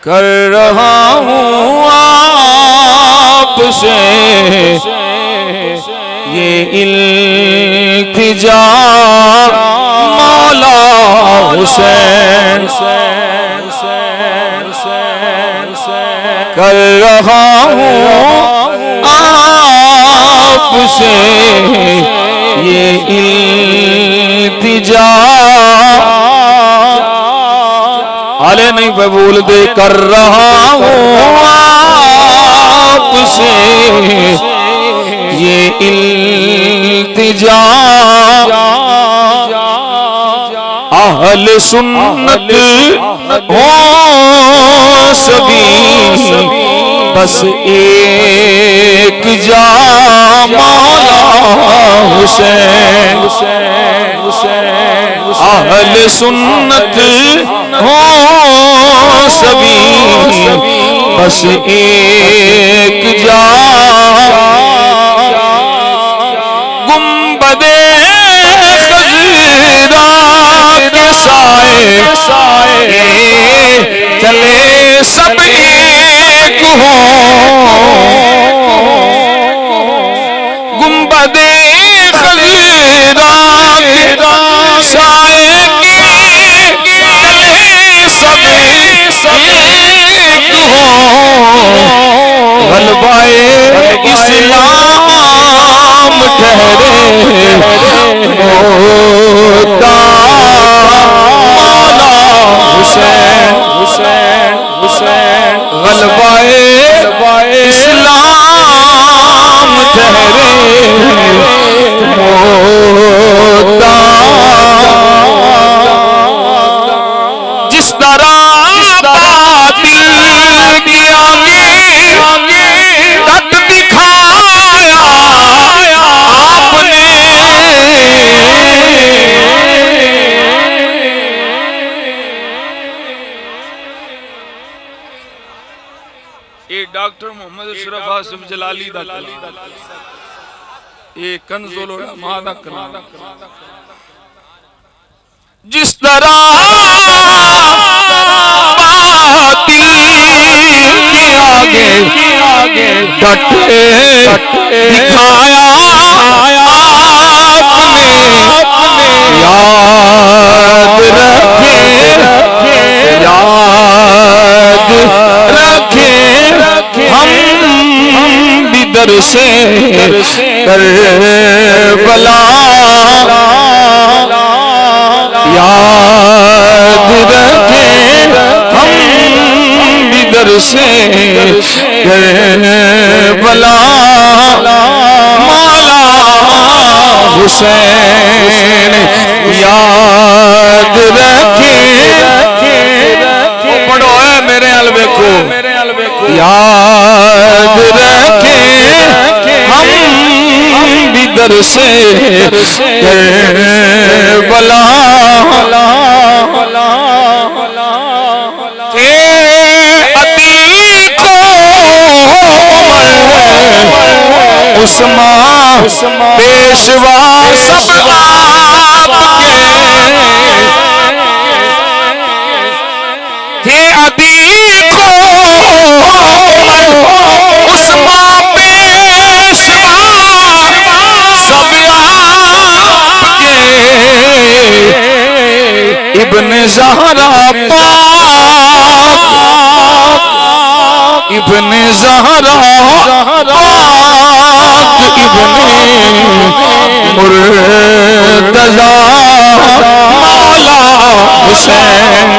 کر رہا ہوں آپ سے یہ التجا مولا حسین کر رہا ہوں آپ سے یہ التجا آلے نہیں پہ بول دے کر رہا ہوں آپ سے یہ التجا اہل سنت ہو سبھی بس ایک جا مولا حسین اہل سنت ہو سبھی بس ایک جا گنبد خضرا کے سائے چلے سب ایک ہوں گنبد خضرا کے سائے سب ایک ہوں غلبائے اسلام ٹھہرے مولا حسین غلبائے اسلام ٹھہرے مولا جس طرح باطل کے آگے ڈٹ دکھایا آپ نے یہ ڈاکٹر محمد اشرف آصف جلالی دا یہ کنز العلماء دا کلام جس طرح باطل کے آگے ڈٹ دکھایا آپ نے یاد رکھے ہم بھی در سے کربلا یاد رکھے ہم بھی در سے کربلا مولا حسین یاد رکھے پڑھو ہے میرے علوے کو یاد رکھے ہم بھی در سے کربلا کہ عتیق عثمان پیشوا سب آپ کے کہ عتیق عثمان پیشوا سب آپ کے ابن زہرا پاک ابن زہرا پاک ابن مرتضی مولا حسین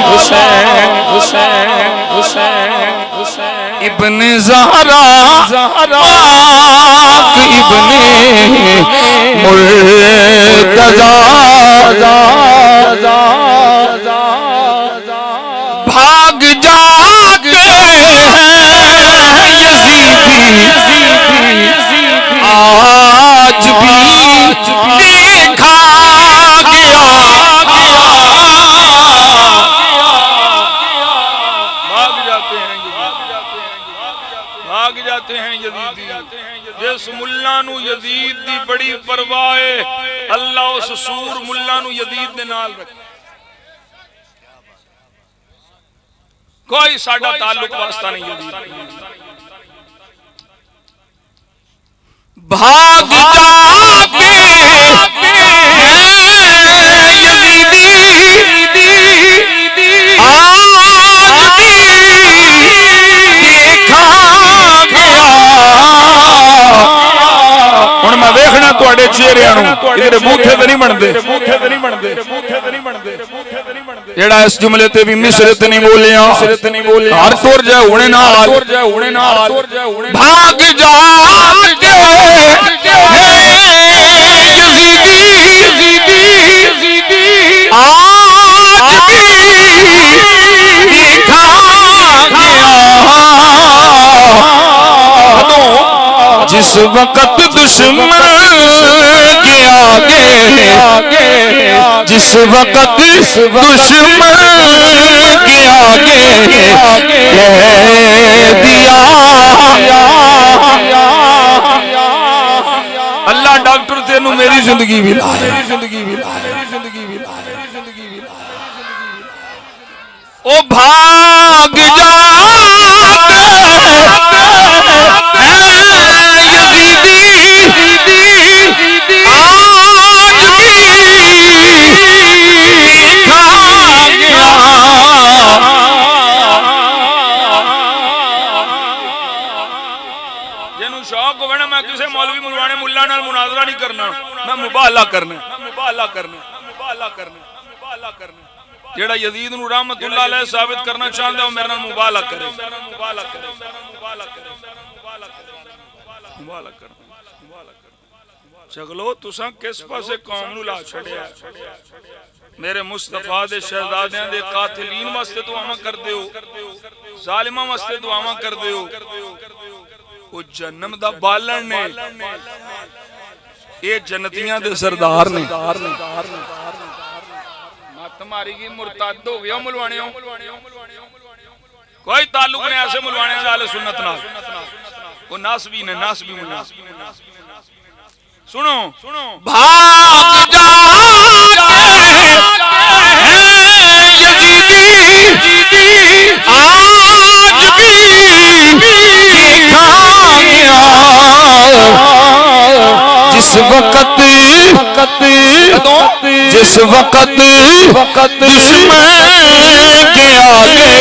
ابن زہرا پاک ابن مرتضی بھاگ جاتے ہیں یزیدی آج بھی دیکھا گیا بھاگ جاتے ہیں یزیدی جس ملہ نو یزید دی بڑی پرواہ ہے اللہ اس سور ملہ نو یزید دے نال رکھے کوئی ساڈا تعلق واسطہ نہیں یزید بھاگ جاتے یزیدی آج بھی دیکھا گیا ہن میں ویکھنا تواڈے چہریاں نوں ادھر بوتھے تے نہیں بنتے جڑا اس جملے تے بھی مصر تے نہیں بولیا ہر طور جائے ہونے نال بھاگ جاتے یزیدی آج بھی دیکھا گیا جس وقت دشمن کے آگے جس وقت دشمن کے آگے کہہ دیا اللہ ڈاکٹر تینوں میری زندگی بھی لائے او بھاگ جاتے جڑا یزید نو رحمت اللہ علیہ ثابت کرنا چاہتا ہے وہ میرے نال مبالغہ کرے چگلو تساں کس پاسے قوم نو لا چھڑیا میرے مصطفیٰ دے شہزادیاں دے قاتلین واسطے دعاواں کر دیو ظالماں واسطے دعاواں کر دیو او جنم دا بالن نے یہ جنتیاں دے سردار نے تمہاری کی مرتد ہو گیا ملوانے ہوں کوئی تعلق نہیں ایسے ملوانے ہیں اہل سنت نہ وہ ناسبی نے ناسبی سنو بھاگ جاتے یزیدی آج بھی دیکھا گیا جس وقت دشمن کے آگے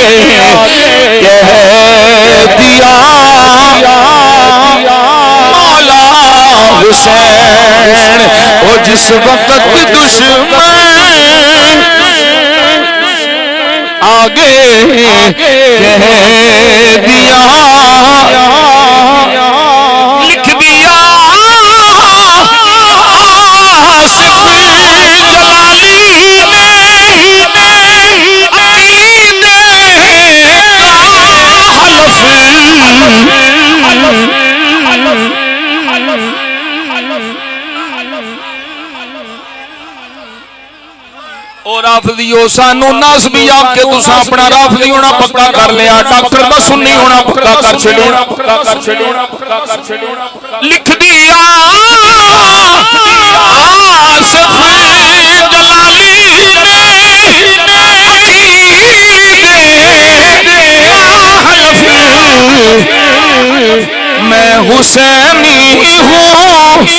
کہہ دیا مولا حسین وہ جس وقت دشمن آگے کہہ دیا لکھ دیا آصف جلالی نے عقیدے کا حلف اور رافضیو سانو ناسبی آ کے تساں اپنا رافضی ہونا پکا کر لیا ڈاکٹر دا سنی ہونا پکا کر چھڑیا لکھ دیا آصف جلالی نے میں حسینی ہوں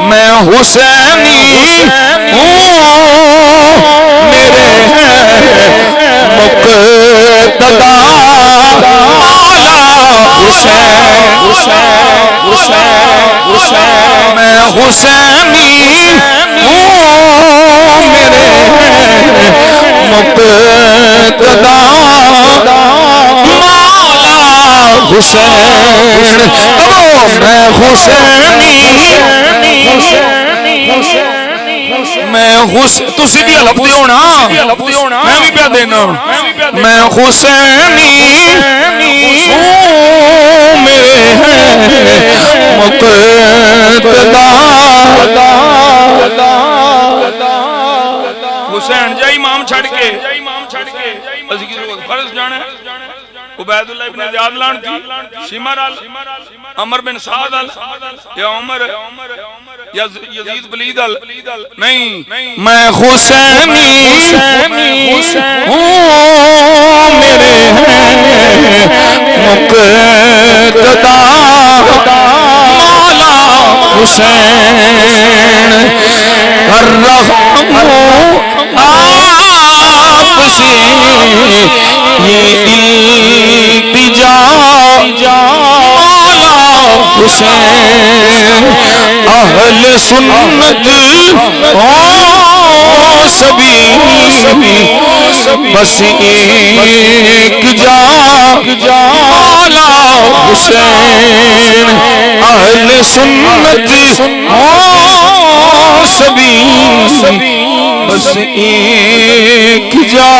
میں حسینی ہوں میرے مقتدا مولا حسین میں حسینی ہوں میرے مقتدا حسین میں حسینی میں حسین تسی بھی حلف دیو نا میں بھی پیا دینا میں حسینی ہوں میرے مقتدا حسین جا امام چھڑ کے فرض جانا ہے عبید اللہ ابن زیاد لانتی شمر عمر بن سعد یا عمر یزید بلید نہیں، میں حسینی ہوں، میرے مقتدا مولا حسین کر رہا ہوں آپ سے یہ التجا مولا حسین اہل سنت سبھی بس ایک جا مولا حسین اہل سنت سبھی بس ایک جا